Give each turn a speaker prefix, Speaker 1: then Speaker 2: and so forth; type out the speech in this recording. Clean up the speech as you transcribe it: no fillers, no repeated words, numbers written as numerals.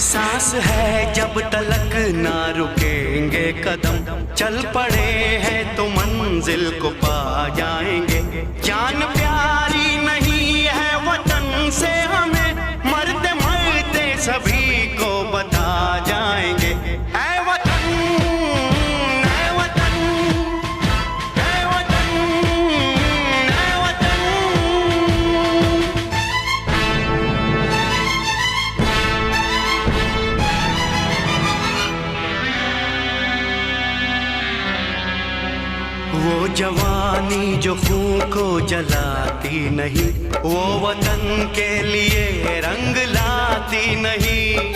Speaker 1: सांस है जब तलक ना रुकेंगे कदम, चल पड़े हैं तो मंजिल को पा जाएंगे। जान प्यारी नहीं है वतन से हमें, मरते मरते सभी को बता जाएंगे। ऐ वतन, ऐ वतन, ऐ वतन, ऐ वतन। वो जवानी जो खून को जलाती नहीं, वो वतन के लिए रंग लाती नहीं।